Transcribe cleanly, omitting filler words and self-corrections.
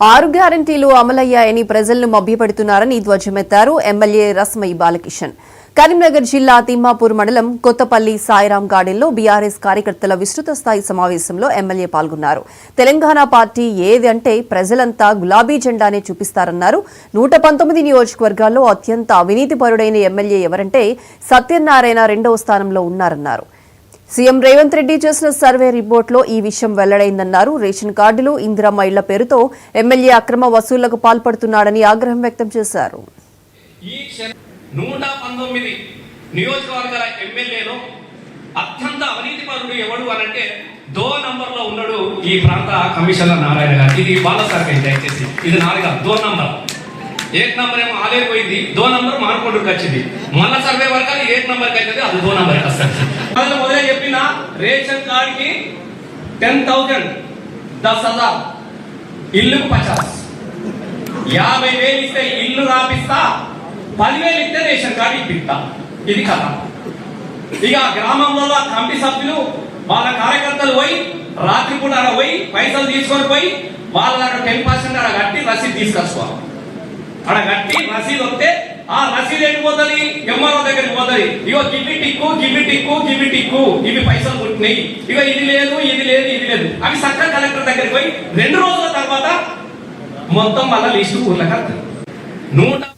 6 గ్యారంటీలు అమలయ్యాయని ప్రజలను మభ్యపెడుతున్నారని ధ్వజమెత్తారు ఎమ్మెల్యే రస్మయి బాలకిషన్. కరీంనగర్ జిల్లా తిమ్మాపూర్ మండలం కొత్తపల్లి సాయిరాం గార్డెన్లో బీఆర్ఎస్ కార్యకర్తల విస్తృత స్థాయి సమావేశంలో ఎమ్మెల్యే పాల్గొన్నారు. తెలంగాణ పార్టీ ఏది అంటే ప్రజలంతా గులాబీ జెండానే చూపిస్తారన్నారు. 119 నియోజకవర్గాల్లో అత్యంత అవినీతిపరుడైన ఎమ్మెల్యే ఎవరంటే సత్యనారాయణ 2వ స్థానంలో ఉన్నారన్నారు. సీఎం రేవంత్ రెడ్డి చేసిన సర్వే రిపోర్టులో ఈ విషయం వెల్లడైందన్నారు. రేషన్ కార్డులు, ఇందిరమ్మ ఇళ్ల పేరుతో ఎమ్మెల్యే అక్రమ వసూళ్లకు పాల్పడుతున్నాడని ఆగ్రహం వ్యక్తం చేశారు. 119 నియోజకవర్గాల ఎమ్మెల్యేలో అత్యంత అవినీతిపరుడు ఎవడు అనంటే 2 నంబర్లో ఉన్నాడు ఈ ప్రాంత కమిషనర్ నారాయణ గారు. ఇది బాలసారి దయచేసి ఇది 2 నంబర్. 1 నంబర్ ఏమో ఆలేరు పోయింది, 2 నంబర్ మానకొండూరుకి వచ్చింది. మళ్ళా సర్వే వర్గాలు 1 నంబర్కి అవుతుంది, అది 2 నంబర్కి వస్తుంది. మొదలే చెప్పిన రేషన్ కార్డుకి 10,000 10,000 ఇల్లుకు 50,000 50,000 ఇస్తే ఇల్లు రాపిస్తా, 10,000 ఇస్తే రేషన్ కార్డు ఇప్పిస్తా. ఇది కథ. ఇక గ్రామంలో కమిటీ సభ్యులు వాళ్ళ కార్యకర్తలు పోయి రాత్రి పూట పోయి పైసలు తీసుకొని పోయి వాళ్ళ 10% అక్కడ కట్టి రసీదు తీసుకొచ్చుకోవాలి. అక్కడ కట్టి రసీదు వస్తే ఆ రసీదు ఎడిపోతుంది, ఎంఆర్ఓ దగ్గరికి పోతుంది. ఇగో గివి టిక్కు ఇవి పైసలు పుట్టినాయి, ఇక ఇది లేదు అవి సక్కర కలెక్టర్ దగ్గరికి పోయి 2 రోజుల తర్వాత మొత్తం మళ్ళీ లిస్టు ఊర్లకు